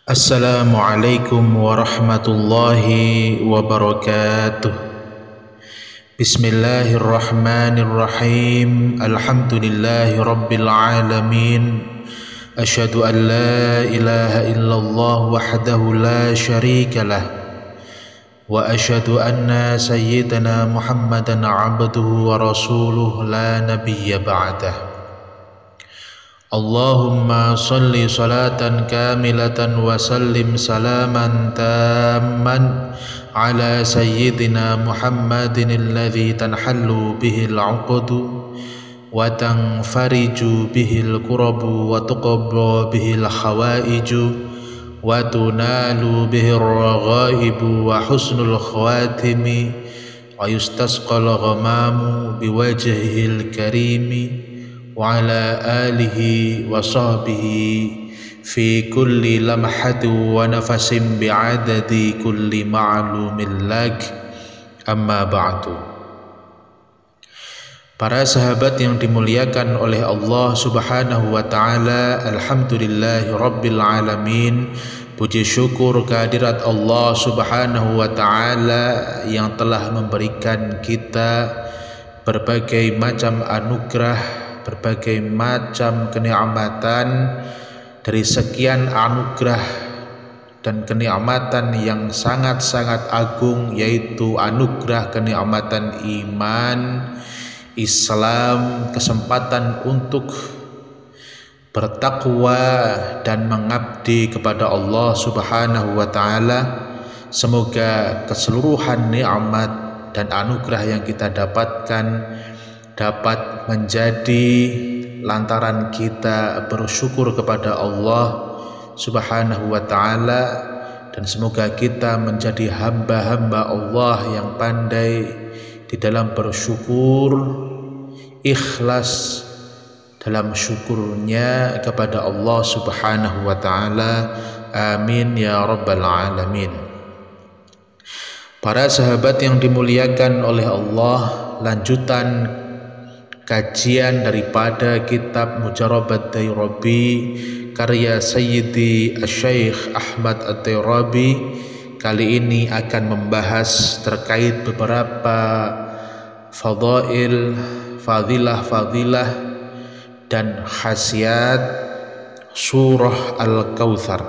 Assalamualaikum warahmatullahi wabarakatuh. Bismillahirrahmanirrahim. Alhamdulillahi rabbil alamin. Asyhadu an la ilaha illallah wahdahu la syarikalah. Wa asyhadu anna sayyidana Muhammadan abduhu wa rasuluh la nabiyya ba'dah. Allahumma salli salatan kamilatan wa sallim salaman tamman ala sayyidina Muhammadin alladhi tanhallu bihil 'uqdu wa tanfariju bihil kurabu wa tuqabba bihil hawaiju wa tunalu bihir raghaibu wa husnul khawatimi wa yustasqal ghamamu biwajhihil karimi wa ala alihi wa sahbihi fi kulli lamhati wa nafasin bi'adadi kulli ma'lumin lak, amma ba'du. Para sahabat yang dimuliakan oleh Allah subhanahu wa ta'ala, alhamdulillahi rabbil alamin. Puji syukur kehadirat Allah subhanahu wa ta'ala yang telah memberikan kita berbagai macam anugerah, berbagai macam kenikmatan. Dari sekian anugerah dan kenikmatan yang sangat-sangat agung, yaitu anugerah kenikmatan iman, Islam, kesempatan untuk bertakwa dan mengabdi kepada Allah subhanahu wa ta'ala. Semoga keseluruhan nikmat dan anugerah yang kita dapatkan dapat menjadi lantaran kita bersyukur kepada Allah subhanahu wa ta'ala, dan semoga kita menjadi hamba-hamba Allah yang pandai di dalam bersyukur, ikhlas dalam syukurnya kepada Allah subhanahu wa ta'ala. Amin ya rabbal alamin. Para sahabat yang dimuliakan oleh Allah, lanjutan kajian daripada kitab Mujarabat Dairabi karya Sayyidi Asy-Syaikh Ahmad At-Tairabi. Kali ini akan membahas terkait beberapa fadail, fadilah dan khasiat surah Al-Kautsar.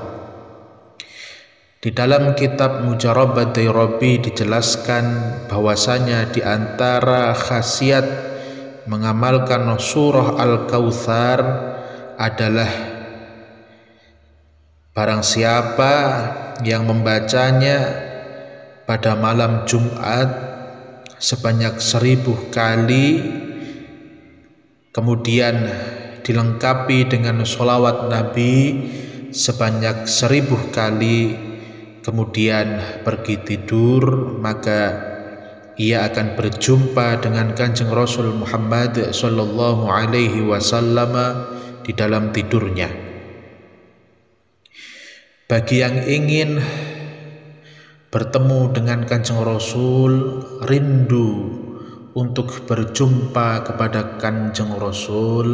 Di dalam kitab Mujarabat Dairabi dijelaskan bahwasanya di antara khasiat mengamalkan surah Al-Kautsar adalah barang siapa yang membacanya pada malam Jumat sebanyak 1000 kali, kemudian dilengkapi dengan sholawat Nabi sebanyak 1000 kali, kemudian pergi tidur, maka ia akan berjumpa dengan Kanjeng Rasul Muhammad sallallahu alaihi wasallam di dalam tidurnya. Bagi yang ingin bertemu dengan Kanjeng Rasul, rindu untuk berjumpa kepada Kanjeng Rasul,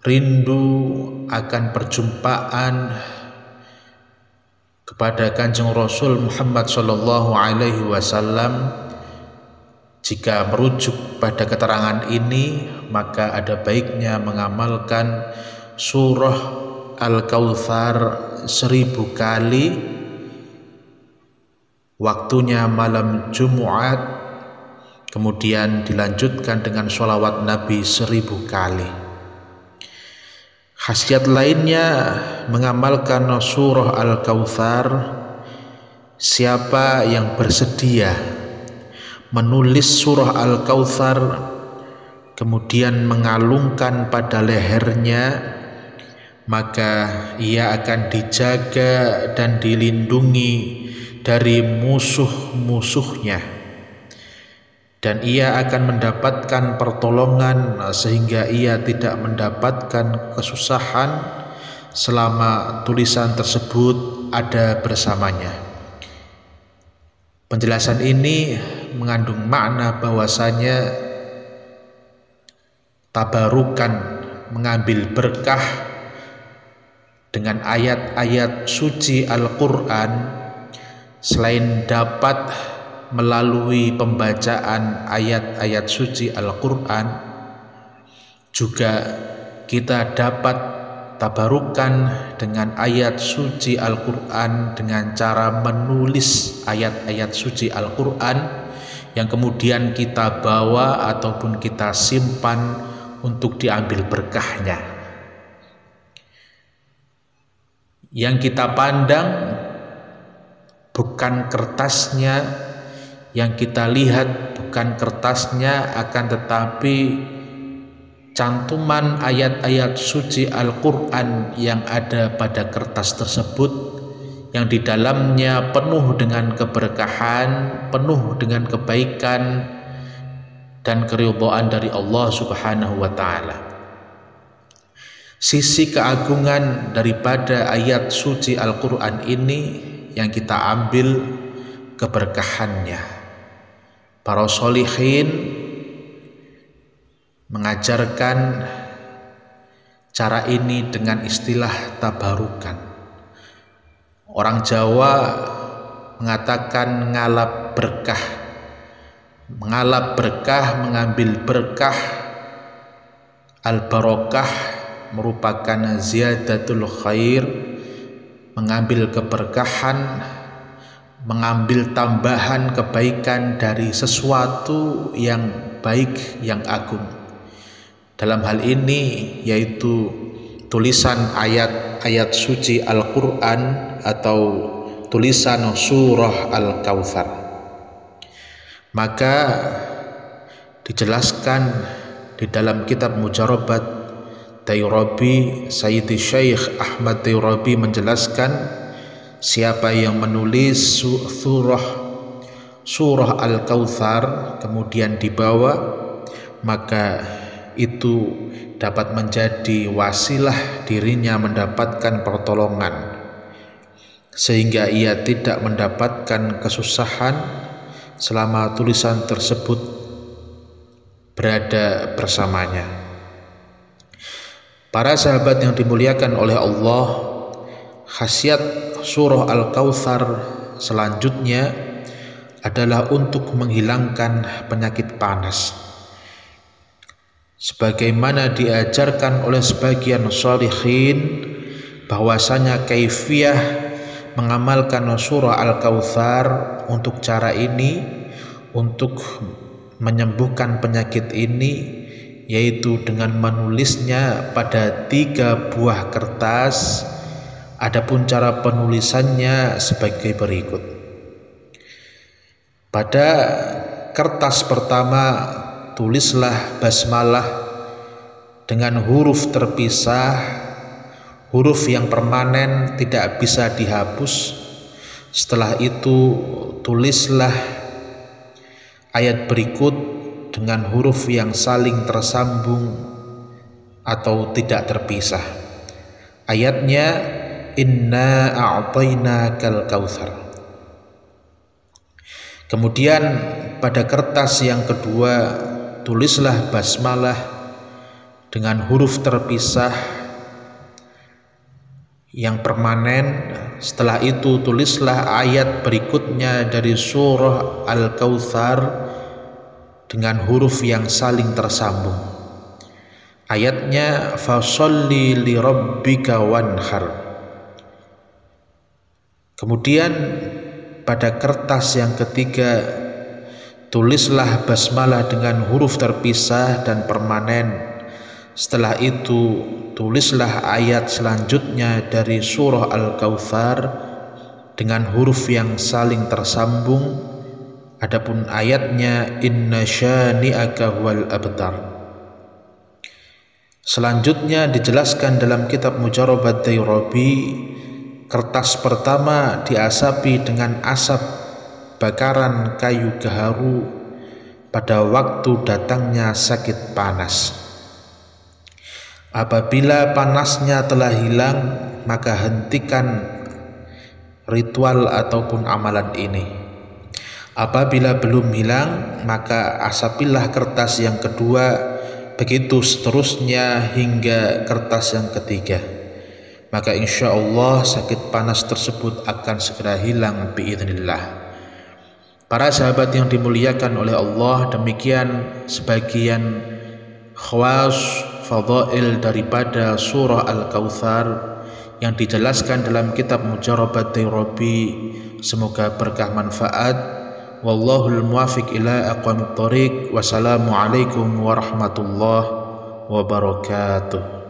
rindu akan perjumpaan kepada Kanjeng Rasul Muhammad sallallahu alaihi wasallam, jika merujuk pada keterangan ini, maka ada baiknya mengamalkan surah Al-Kautsar 1000 kali. Waktunya malam Jumat, kemudian dilanjutkan dengan sholawat Nabi 1000 kali. Khasiat lainnya mengamalkan surah Al-Kautsar, siapa yang bersedia menulis surah Al-Kautsar kemudian mengalungkan pada lehernya, maka ia akan dijaga dan dilindungi dari musuh-musuhnya, dan ia akan mendapatkan pertolongan sehingga ia tidak mendapatkan kesusahan selama tulisan tersebut ada bersamanya. Penjelasan ini mengandung makna bahwasanya tabarukan, mengambil berkah dengan ayat-ayat suci Al-Quran, selain dapat melalui pembacaan ayat-ayat suci Al-Quran, juga kita dapat tabarukan dengan ayat suci Al-Quran dengan cara menulis ayat-ayat suci Al-Quran yang kemudian kita bawa ataupun kita simpan untuk diambil berkahnya. Yang kita pandang bukan kertasnya, yang kita lihat bukan kertasnya, akan tetapi cantuman ayat-ayat suci Al-Quran yang ada pada kertas tersebut, yang di dalamnya penuh dengan keberkahan, penuh dengan kebaikan dan keridhaan dari Allah Subhanahu wa Ta'ala. Sisi keagungan daripada ayat suci Al-Quran ini yang kita ambil keberkahannya. Para sholihin mengajarkan cara ini dengan istilah tabarukan. Orang Jawa mengatakan ngalap berkah. Mengalap berkah, mengambil berkah. Al-barokah merupakan ziyadatul khair, mengambil keberkahan, mengambil tambahan kebaikan dari sesuatu yang baik, yang agung. Dalam hal ini yaitu tulisan ayat-ayat suci Al-Quran atau tulisan surah Al-Kautsar. Maka dijelaskan di dalam kitab Mujarabat Tayrabi, Sayyidi Syekh Ahmad Tayrabi menjelaskan, siapa yang menulis surah Al-Kautsar kemudian dibawa, maka itu dapat menjadi wasilah dirinya mendapatkan pertolongan, sehingga ia tidak mendapatkan kesusahan selama tulisan tersebut berada bersamanya. Para sahabat yang dimuliakan oleh Allah, khasiat surah Al-Kautsar selanjutnya adalah untuk menghilangkan penyakit panas, sebagaimana diajarkan oleh sebagian sholihin bahwasanya kaifiyah mengamalkan surah Al-Kautsar untuk cara ini, untuk menyembuhkan penyakit ini, yaitu dengan menulisnya pada 3 buah kertas. Adapun cara penulisannya sebagai berikut. Pada kertas pertama tulislah basmalah dengan huruf terpisah, huruf yang permanen tidak bisa dihapus. Setelah itu tulislah ayat berikut dengan huruf yang saling tersambung atau tidak terpisah. Ayatnya, inna a'tainakal kautsar. Kemudian pada kertas yang kedua tulislah basmalah dengan huruf terpisah yang permanen. Setelah itu tulislah ayat berikutnya dari surah Al-Kautsar dengan huruf yang saling tersambung. Ayatnya, fasholli li rabbika wanhar. Kemudian pada kertas yang ketiga tulislah basmalah dengan huruf terpisah dan permanen. Setelah itu tulislah ayat selanjutnya dari surah Al-Kautsar dengan huruf yang saling tersambung. Adapun ayatnya, inna syani'aka huwal abtar. Selanjutnya dijelaskan dalam kitab Mujarabat Tayrabi, kertas pertama diasapi dengan asap bakaran kayu gaharu pada waktu datangnya sakit panas. Apabila panasnya telah hilang, maka hentikan ritual ataupun amalan ini. Apabila belum hilang, maka asapilah kertas yang kedua, begitu seterusnya hingga kertas yang ketiga. maka insya Allah sakit panas tersebut akan segera hilang biidznillah. Para sahabat yang dimuliakan oleh Allah, demikian sebagian khawas fadail daripada surah Al-Kautsar yang dijelaskan dalam kitab Mujarabat Dairabi. Semoga berkah manfaat. Wallahul muwafiq ila aqwamit thoriq. Wassalamualaikum warahmatullahi wabarakatuh.